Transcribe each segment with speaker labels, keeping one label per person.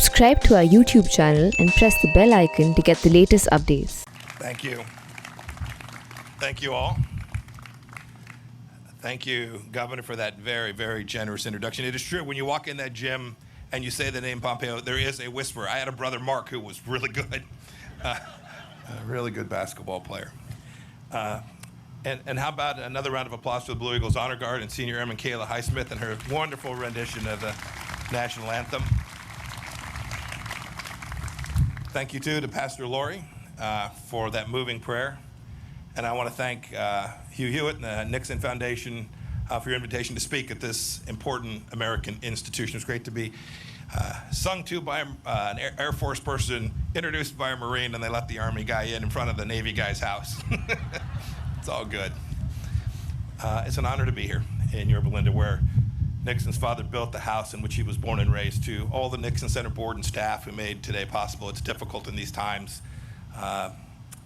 Speaker 1: Subscribe to our YouTube channel and press the bell icon to get the latest updates.
Speaker 2: Thank you. Thank you all. Thank you, Governor, for that very, very generous introduction. It is true, when you walk in that gym and you say the name Pompeo, there is a whisper. I had a brother, Mark, who was really good, a really good basketball player. And how about another round of applause to the Blue Eagles Honor Guard and Senior Airman Kayla Highsmith and her wonderful rendition of the national anthem. Thank you, too, to Pastor Lori for that moving prayer. And I want to thank Hugh Hewitt and the Nixon Foundation for your invitation to speak at this important American institution. It's great to be sung to by an Air Force person, introduced by a Marine, and they let the Army guy in front of the Navy guy's house. It's all good. It's an honor to be here in Yorba Linda, where Nixon's father built the house in which he was born and raised. To all the Nixon Center board and staff who made today possible. It's difficult in these times.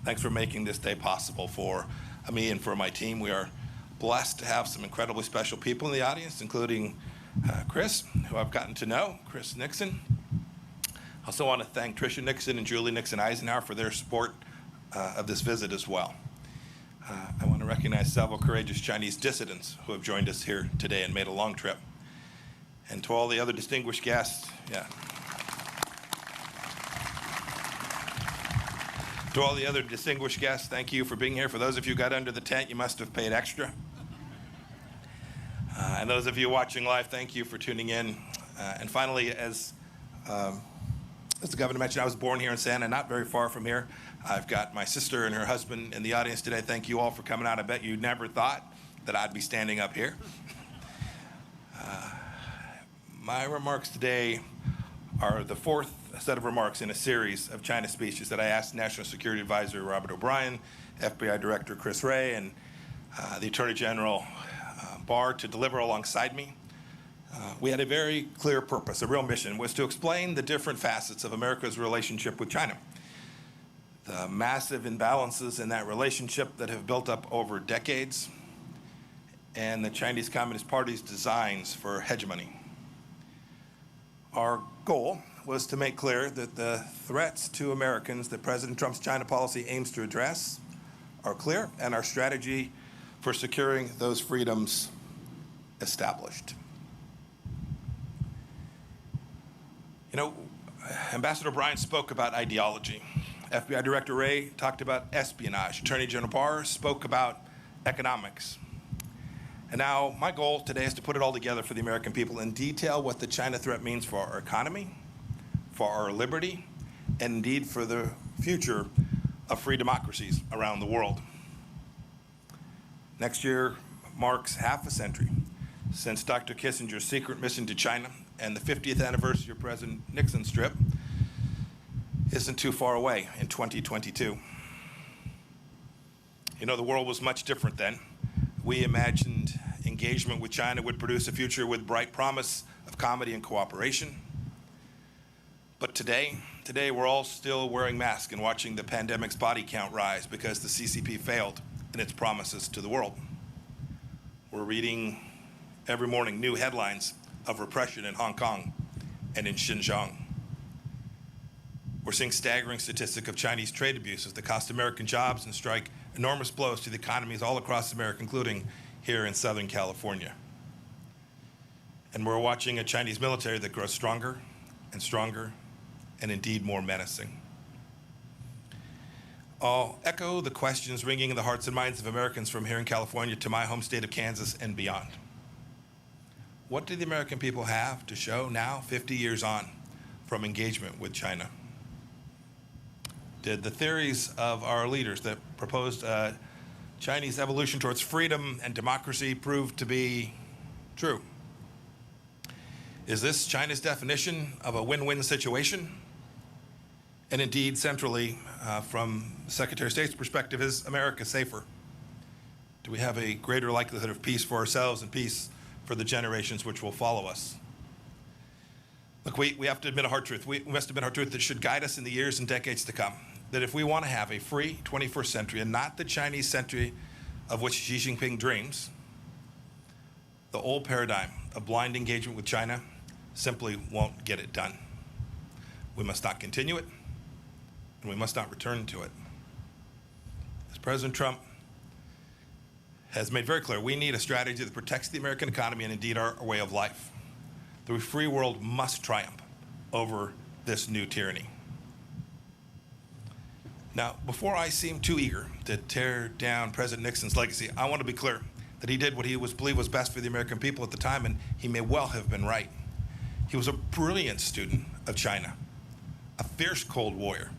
Speaker 2: Thanks for making this day possible for me and for my team. We are blessed to have some incredibly special people in the audience, including Chris, who I've gotten to know, Chris Nixon. I also want to thank Tricia Nixon and Julie Nixon Eisenhower for their support of this visit as well. I want to recognize several courageous Chinese dissidents who have joined us here today and made a long trip. And to all the other distinguished guests, To all the other distinguished guests, thank you for being here. For those of you who got under the tent, you must have paid extra. And those of you watching live, thank you for tuning in. And finally, as the governor mentioned, I was born here in Santa, not very far from here. I've got my sister and her husband in the audience today. Thank you all for coming out. I bet you never thought that I'd be standing up here. My remarks today are the fourth set of remarks in a series of China speeches that I asked National Security Advisor Robert O'Brien, FBI Director Chris Wray, and the Attorney General Barr to deliver alongside me. We had a very clear purpose. A real mission was to explain the different facets of America's relationship with China, the massive imbalances in that relationship that have built up over decades, and the Chinese Communist Party's designs for hegemony. Our goal was to make clear that the threats to Americans that President Trump's China policy aims to address are clear, and our strategy for securing those freedoms established. You know, Ambassador O'Brien spoke about ideology. FBI Director Wray talked about espionage. Attorney General Barr spoke about economics. And now my goal today is to put it all together for the American people and detail what the China threat means for our economy, for our liberty, and indeed for the future of free democracies around the world. Next year marks half a century since Dr. Kissinger's secret mission to China, and the 50th anniversary of President Nixon's trip isn't too far away in 2022. You know, the world was much different then. We imagined engagement with China would produce a future with bright promise of comedy and cooperation. But today we're all still wearing masks and watching the pandemic's body count rise because the CCP failed in its promises to the world. We're reading every morning new headlines of repression in Hong Kong and in Xinjiang. We're seeing staggering statistics of Chinese trade abuses that cost American jobs and strike enormous blows to the economies all across America, including here in Southern California. And we're watching a Chinese military that grows stronger and stronger and indeed more menacing. I'll echo the questions ringing in the hearts and minds of Americans from here in California to my home state of Kansas and beyond. What do the American people have to show now, 50 years on, from engagement with China? Did the theories of our leaders that proposed Chinese evolution towards freedom and democracy prove to be true? Is this China's definition of a win-win situation? And indeed, centrally, from Secretary of State's perspective, is America safer? Do we have a greater likelihood of peace for ourselves and peace for the generations which will follow us? Look, we have to admit a hard truth. We must admit a hard truth that should guide us in the years and decades to come. That if we want to have a free 21st century and not the Chinese century of which Xi Jinping dreams, the old paradigm of blind engagement with China simply won't get it done. We must not continue it, and we must not return to it. As President Trump has made very clear, we need a strategy that protects the American economy and indeed our way of life. The free world must triumph over this new tyranny. Now, before I seem too eager to tear down President Nixon's legacy, I want to be clear that he did what he believed was best for the American people at the time, and he may well have been right. He was a brilliant student of China, a fierce Cold Warrior,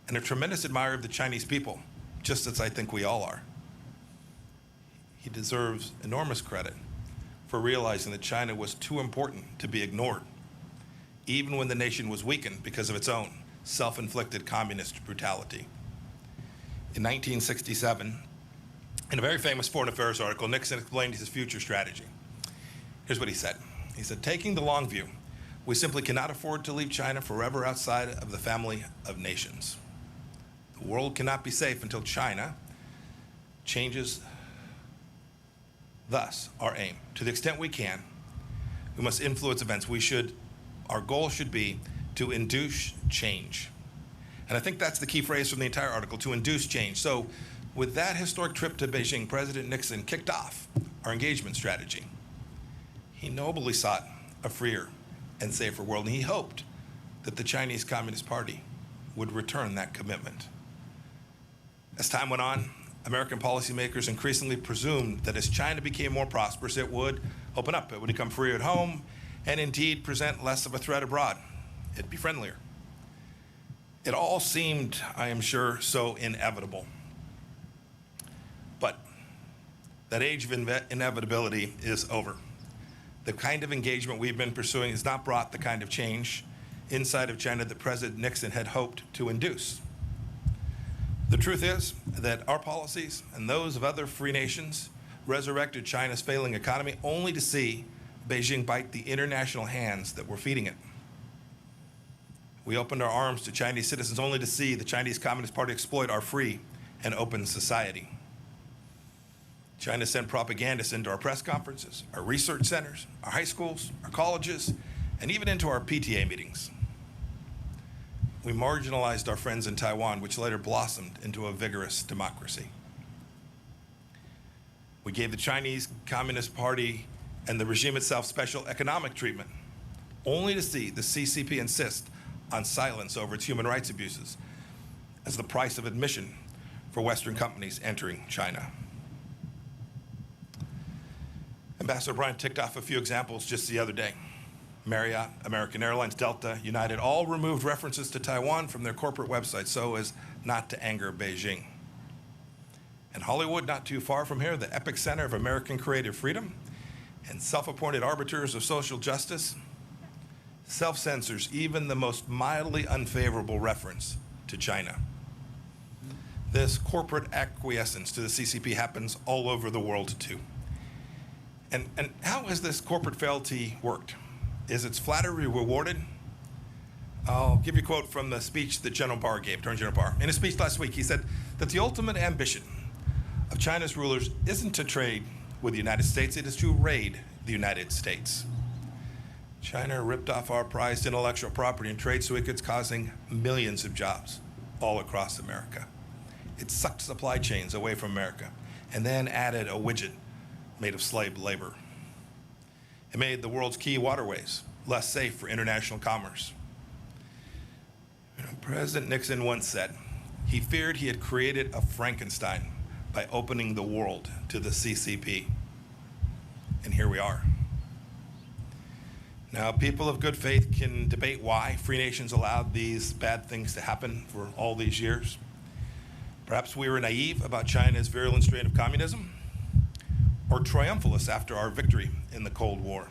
Speaker 2: and a tremendous admirer of the Chinese people, just as I think we all are. He deserves enormous credit for realizing that China was too important to be ignored, even when the nation was weakened because of its own self-inflicted communist brutality. In 1967, in a very famous foreign affairs article, Nixon explained his future strategy. Here's what he said. He said, taking the long view, we simply cannot afford to leave China forever outside of the family of nations. The world cannot be safe until China changes. Thus, our aim, to the extent we can, we must influence events. Our goal should be to induce change. And I think that's the key phrase from the entire article, to induce change. So with that historic trip to Beijing, President Nixon kicked off our engagement strategy. He nobly sought a freer and safer world, and he hoped that the Chinese Communist Party would return that commitment. As time went on, American policymakers increasingly presumed that as China became more prosperous, it would open up, it would become freer at home, and indeed present less of a threat abroad. It'd be friendlier. It all seemed, I am sure, so inevitable. But that age of inevitability is over. The kind of engagement we've been pursuing has not brought the kind of change inside of China that President Nixon had hoped to induce. The truth is that our policies and those of other free nations resurrected China's failing economy only to see Beijing bite the international hands that were feeding it. We opened our arms to Chinese citizens only to see the Chinese Communist Party exploit our free and open society. China sent propagandists into our press conferences, our research centers, our high schools, our colleges, and even into our PTA meetings. We marginalized our friends in Taiwan, which later blossomed into a vigorous democracy. We gave the Chinese Communist Party and the regime itself special economic treatment, only to see the CCP insist on silence over its human rights abuses as the price of admission for Western companies entering China. Ambassador Bryant ticked off a few examples just the other day. Marriott, American Airlines, Delta, United all removed references to Taiwan from their corporate websites so as not to anger Beijing. And Hollywood, not too far from here, the epicenter of American creative freedom and self-appointed arbiters of social justice, self-censors even the most mildly unfavorable reference to China. This corporate acquiescence to the CCP happens all over the world too. And how has this corporate fealty worked? Is its flattery rewarded? I'll give you a quote from the speech that General Barr gave, Attorney General Barr. In his speech last week, he said that the ultimate ambition of China's rulers isn't to trade with the United States, it is to raid the United States. China ripped off our prized intellectual property and trade secrets, causing millions of jobs all across America. It sucked supply chains away from America and then added a widget made of slave labor. It made the world's key waterways less safe for international commerce. President Nixon once said he feared he had created a Frankenstein by opening the world to the CCP. And here we are. Now, people of good faith can debate why free nations allowed these bad things to happen for all these years. Perhaps we were naive about China's virulent strain of communism, or triumphalist after our victory in the Cold War,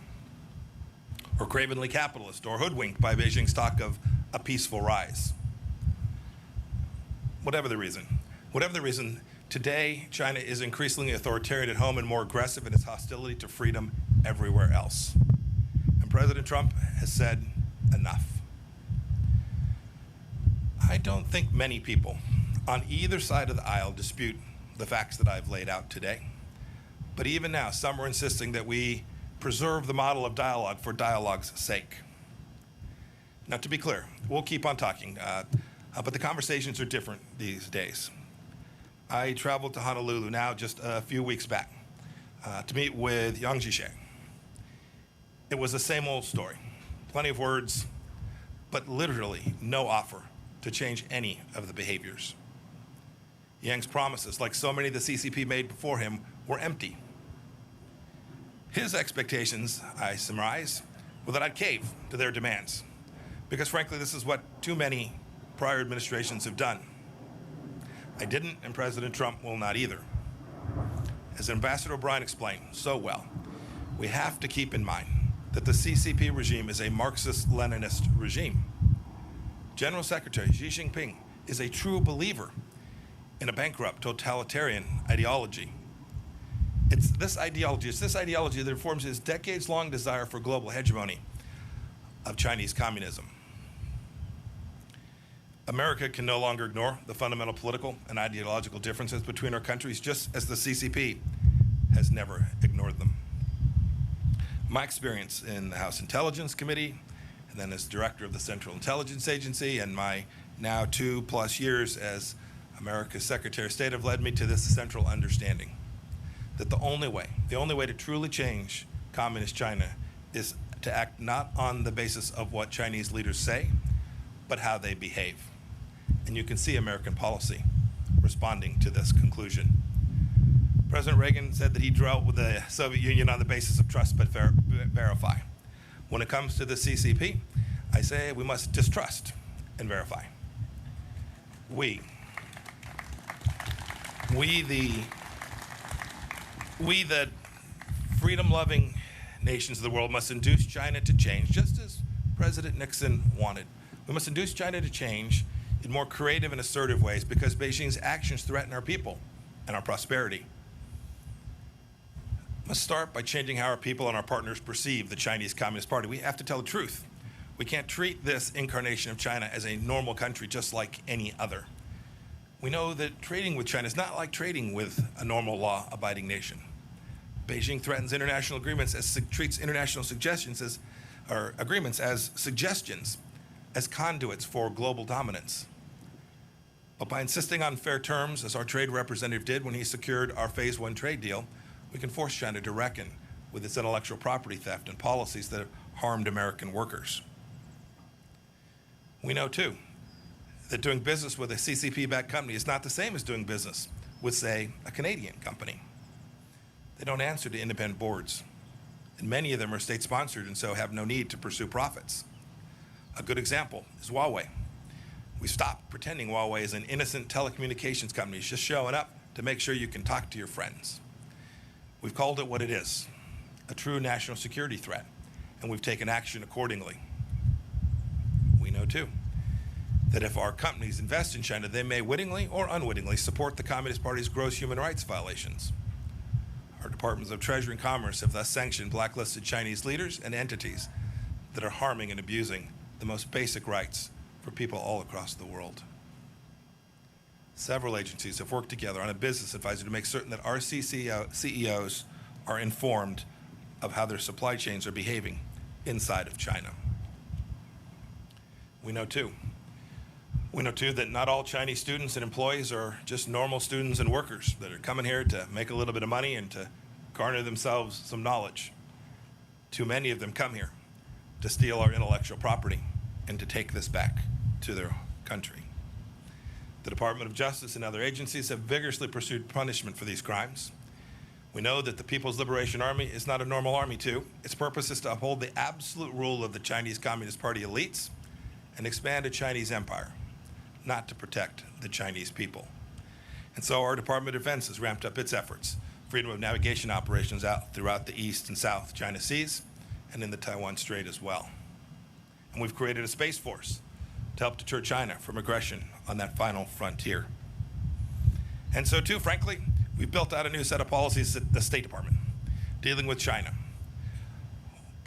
Speaker 2: or cravenly capitalist, or hoodwinked by Beijing's talk of a peaceful rise. Whatever the reason, today China is increasingly authoritarian at home and more aggressive in its hostility to freedom everywhere else. And President Trump has said enough. I don't think many people on either side of the aisle dispute the facts that I've laid out today. But even now, some are insisting that we preserve the model of dialogue for dialogue's sake. Now, to be clear, we'll keep on talking, but the conversations are different these days. I traveled to Honolulu now just a few weeks back to meet with Yang Jisheng. It was the same old story. Plenty of words, but literally no offer to change any of the behaviors. Yang's promises, like so many the CCP made before him, were empty. His expectations, I surmise, were that I'd cave to their demands, because frankly, this is what too many prior administrations have done. I didn't, and President Trump will not either. As Ambassador O'Brien explained so well, we have to keep in mind that the CCP regime is a Marxist-Leninist regime. General Secretary Xi Jinping is a true believer in a bankrupt totalitarian ideology. It's this ideology that informs his decades-long desire for global hegemony of Chinese communism. America can no longer ignore the fundamental political and ideological differences between our countries, just as the CCP has never ignored them. My experience in the House Intelligence Committee, and then as director of the Central Intelligence Agency, and my now 2+ years as America's Secretary of State have led me to this central understanding that the only way to truly change communist China is to act not on the basis of what Chinese leaders say, but how they behave. And you can see American policy responding to this conclusion. President Reagan said that he dealt with the Soviet Union on the basis of trust but verify. When it comes to the CCP, I say we must distrust and verify. We the freedom-loving nations of the world must induce China to change, just as President Nixon wanted. We must induce China to change in more creative and assertive ways because Beijing's actions threaten our people and our prosperity. We must start by changing how our people and our partners perceive the Chinese Communist Party. We have to tell the truth. We can't treat this incarnation of China as a normal country just like any other. We know that trading with China is not like trading with a normal law-abiding nation. Beijing threatens international agreements treats international suggestions agreements as suggestions, as conduits for global dominance. But by insisting on fair terms, as our trade representative did when he secured our Phase 1 trade deal, we can force China to reckon with its intellectual property theft and policies that have harmed American workers. We know, too, that doing business with a CCP-backed company is not the same as doing business with, say, a Canadian company. They don't answer to independent boards, and many of them are state-sponsored and so have no need to pursue profits. A good example is Huawei. We stopped pretending Huawei is an innocent telecommunications company just showing up to make sure you can talk to your friends. We've called it what it is, a true national security threat, and we've taken action accordingly. We know, too, that if our companies invest in China, they may wittingly or unwittingly support the Communist Party's gross human rights violations. Our Departments of Treasury and Commerce have thus sanctioned blacklisted Chinese leaders and entities that are harming and abusing the most basic rights for people all across the world. Several agencies have worked together on a business advisor to make certain that our CEOs are informed of how their supply chains are behaving inside of China. We know too that not all Chinese students and employees are just normal students and workers that are coming here to make a little bit of money and to garner themselves some knowledge. Too many of them come here to steal our intellectual property and to take this back to their country. The Department of Justice and other agencies have vigorously pursued punishment for these crimes. We know that the People's Liberation Army is not a normal army too. Its purpose is to uphold the absolute rule of the Chinese Communist Party elites and expand a Chinese empire, not to protect the Chinese people. And so our Department of Defense has ramped up its efforts, freedom of navigation operations out throughout the East and South China Seas and in the Taiwan Strait as well. And we've created a space force to help deter China from aggression on that final frontier. And so too, frankly, we've built out a new set of policies at the State Department dealing with China,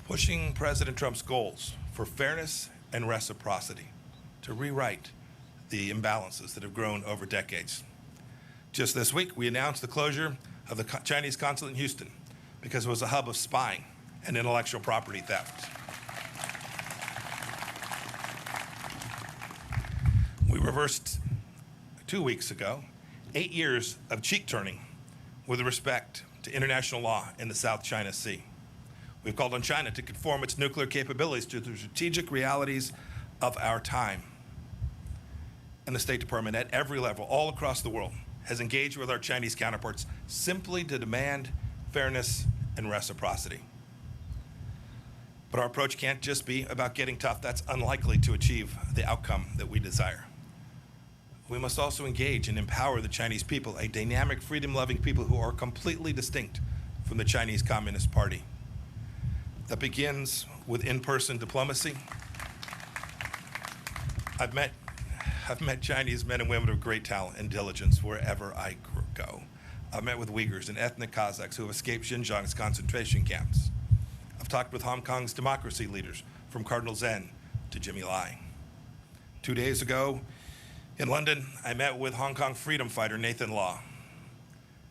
Speaker 2: pushing President Trump's goals for fairness and reciprocity to rewrite the imbalances that have grown over decades. Just this week, we announced the closure of the Chinese consulate in Houston because it was a hub of spying and intellectual property theft. We reversed 2 weeks ago 8 years of cheek turning with respect to international law in the South China Sea. We've called on China to conform its nuclear capabilities to the strategic realities of our time. And the State Department at every level, all across the world, has engaged with our Chinese counterparts simply to demand fairness and reciprocity. But our approach can't just be about getting tough. That's unlikely to achieve the outcome that we desire. We must also engage and empower the Chinese people, a dynamic, freedom-loving people who are completely distinct from the Chinese Communist Party. That begins with in-person diplomacy. I've met Chinese men and women of great talent and diligence wherever I go. I've met with Uyghurs and ethnic Kazakhs who have escaped Xinjiang's concentration camps. I've talked with Hong Kong's democracy leaders, from Cardinal Zen to Jimmy Lai. 2 days ago in London, I met with Hong Kong freedom fighter Nathan Law.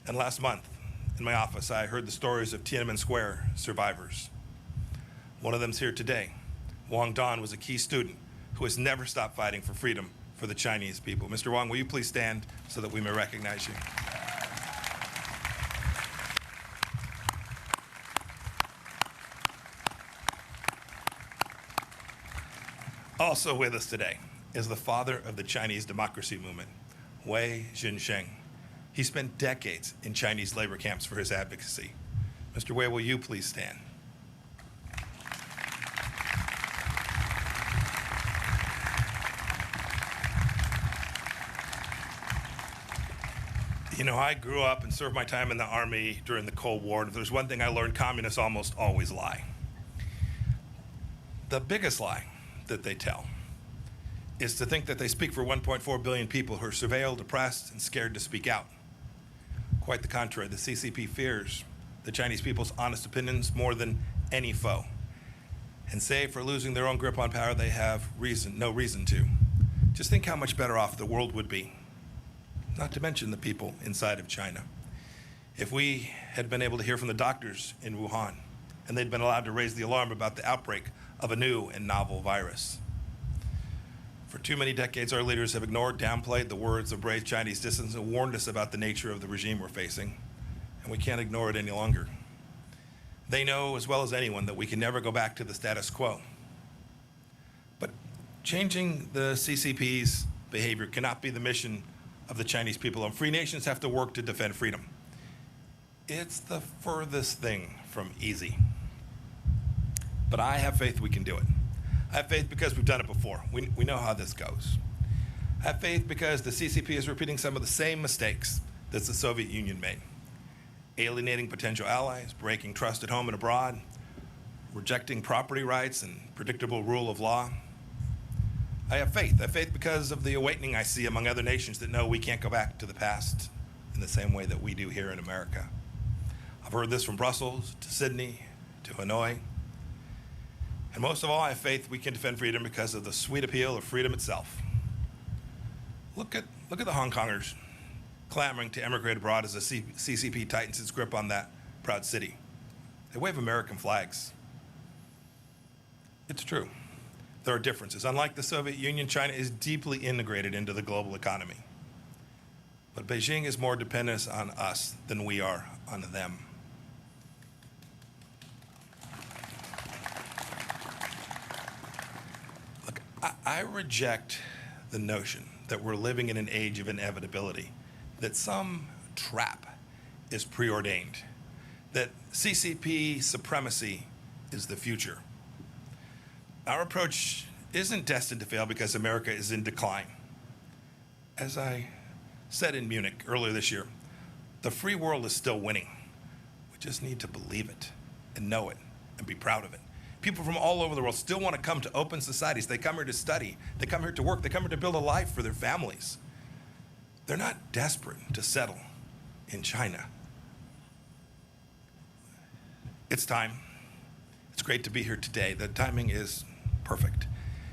Speaker 2: And last month, in my office, I heard the stories of Tiananmen Square survivors. One of them's here today. Wang Dan was a key student who has never stopped fighting for freedom for the Chinese people. Mr. Wang, will you please stand so that we may recognize you? Also with us today is the father of the Chinese democracy movement, Wei Jinsheng. He spent decades in Chinese labor camps for his advocacy. Mr. Wei, will you please stand? You know, I grew up and served my time in the Army during the Cold War, and if there's one thing I learned, communists almost always lie. The biggest lie that they tell is to think that they speak for 1.4 billion people who are surveilled, oppressed, and scared to speak out. Quite the contrary, the CCP fears the Chinese people's honest opinions more than any foe. And save for losing their own grip on power, they have no reason to. Just think how much better off the world would be, not to mention the people inside of China, if we had been able to hear from the doctors in Wuhan and they'd been allowed to raise the alarm about the outbreak of a new and novel virus. For too many decades, our leaders have ignored, downplayed the words of brave Chinese dissidents and warned us about the nature of the regime we're facing, and we can't ignore it any longer. They know as well as anyone that we can never go back to the status quo. But changing the CCP's behavior cannot be the mission of the Chinese people, and free nations have to work to defend freedom. It's the furthest thing from easy. But I have faith we can do it. I have faith because we've done it before. We know how this goes. I have faith because the CCP is repeating some of the same mistakes that the Soviet Union made. Alienating potential allies, breaking trust at home and abroad, rejecting property rights and predictable rule of law. I have faith. I have faith because of the awakening I see among other nations that know we can't go back to the past in the same way that we do here in America. I've heard this from Brussels to Sydney to Hanoi. And most of all, I have faith we can defend freedom because of the sweet appeal of freedom itself. Look at the Hong Kongers clamoring to emigrate abroad as the CCP tightens its grip on that proud city. They wave American flags. It's true. There are differences. Unlike the Soviet Union, China is deeply integrated into the global economy. But Beijing is more dependent on us than we are on them. Look, I reject the notion that we're living in an age of inevitability, that some trap is preordained, that CCP supremacy is the future. Our approach isn't destined to fail because America is in decline. As I said in Munich earlier this year, the free world is still winning. We just need to believe it and know it and be proud of it. People from all over the world still want to come to open societies. They come here to study. They come here to work. They come here to build a life for their families. They're not desperate to settle in China. It's time. It's great to be here today. The timing is perfect.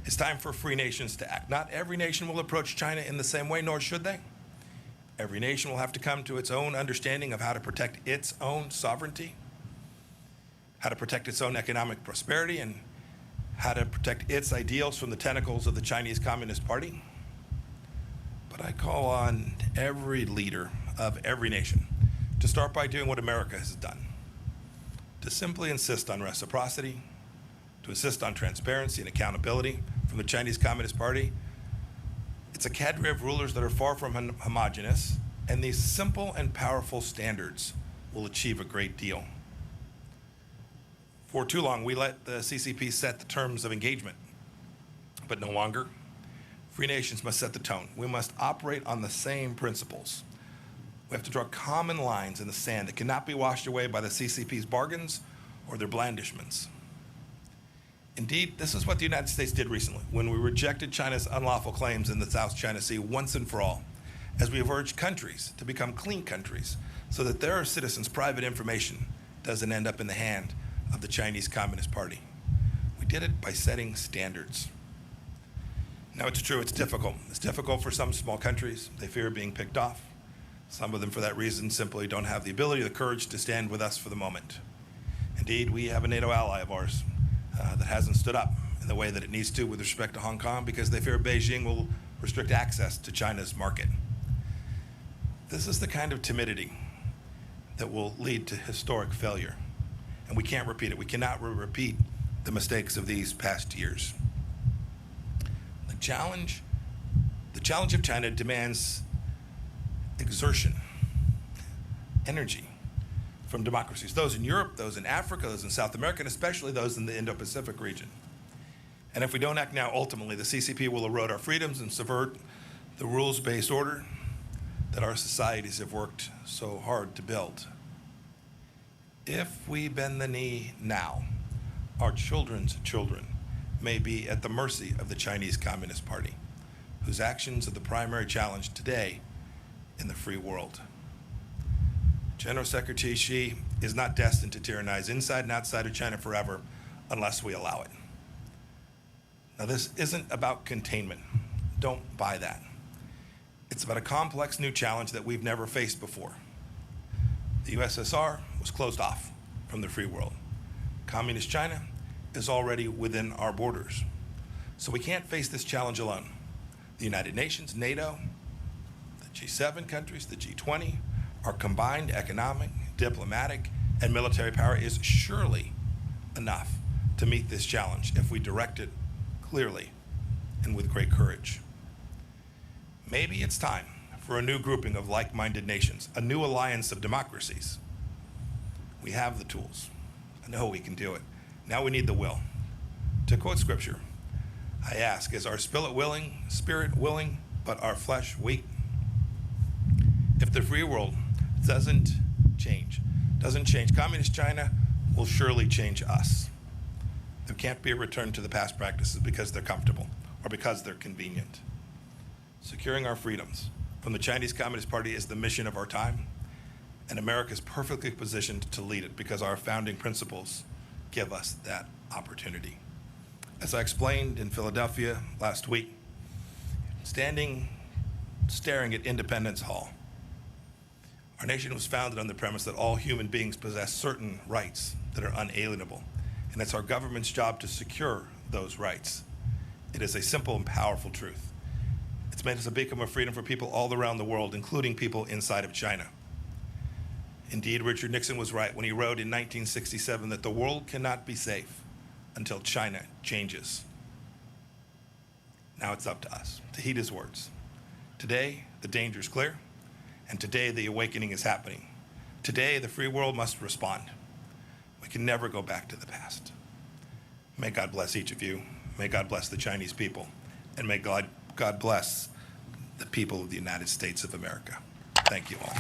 Speaker 2: It's time for free nations to act. Not every nation will approach China in the same way, nor should they. Every nation will have to come to its own understanding of how to protect its own sovereignty, how to protect its own economic prosperity, and how to protect its ideals from the tentacles of the Chinese Communist Party. But I call on every leader of every nation to start by doing what America has done, to simply insist on reciprocity, to insist on transparency and accountability from the Chinese Communist Party. It's a cadre of rulers that are far from homogeneous, and these simple and powerful standards will achieve a great deal. For too long, we let the CCP set the terms of engagement, but no longer. Free nations must set the tone. We must operate on the same principles. We have to draw common lines in the sand that cannot be washed away by the CCP's bargains or their blandishments. Indeed, this is what the United States did recently when we rejected China's unlawful claims in the South China Sea once and for all, as we have urged countries to become clean countries so that their citizens' private information doesn't end up in the hand of the Chinese Communist Party. We did it by setting standards. Now, it's true, it's difficult. It's difficult for some small countries. They fear being picked off. Some of them, for that reason, simply don't have the ability or the courage to stand with us for the moment. Indeed, we have a NATO ally of ours that hasn't stood up in the way that it needs to with respect to Hong Kong because they fear Beijing will restrict access to China's market. This is the kind of timidity that will lead to historic failure, and we can't repeat it. We cannot repeat the mistakes of these past years. The challenge of China demands exertion, energy from democracies, those in Europe, those in Africa, those in South America, and especially those in the Indo-Pacific region. And if we don't act now, ultimately, the CCP will erode our freedoms and subvert the rules-based order that our societies have worked so hard to build. If we bend the knee now, our children's children may be at the mercy of the Chinese Communist Party, whose actions are the primary challenge today in the free world. General Secretary Xi is not destined to tyrannize inside and outside of China forever unless we allow it. Now, this isn't about containment. Don't buy that. It's about a complex new challenge that we've never faced before. The USSR was closed off from the free world. Communist China is already within our borders. So we can't face this challenge alone. The United Nations, NATO, the G7 countries, the G20, our combined economic, diplomatic, and military power is surely enough to meet this challenge if we direct it clearly and with great courage. Maybe it's time for a new grouping of like-minded nations, a new alliance of democracies. We have the tools. I know we can do it. Now we need the will. To quote scripture, I ask, is our spirit willing, but our flesh weak? If the free world doesn't change, Communist China will surely change us. There can't be a return to the past practices because they're comfortable or because they're convenient. Securing our freedoms from the Chinese Communist Party is the mission of our time, and America is perfectly positioned to lead it because our founding principles give us that opportunity. As I explained in Philadelphia last week, staring at Independence Hall, our nation was founded on the premise that all human beings possess certain rights that are unalienable, and it's our government's job to secure those rights. It is a simple and powerful truth. It's made us a beacon of freedom for people all around the world, including people inside of China. Indeed, Richard Nixon was right when he wrote in 1967 that the world cannot be safe until China changes. Now it's up to us to heed his words. Today, the danger is clear, and today the awakening is happening. Today, the free world must respond. We can never go back to the past. May God bless each of you. May God bless the Chinese people. And may God bless the people of the United States of America. Thank you all.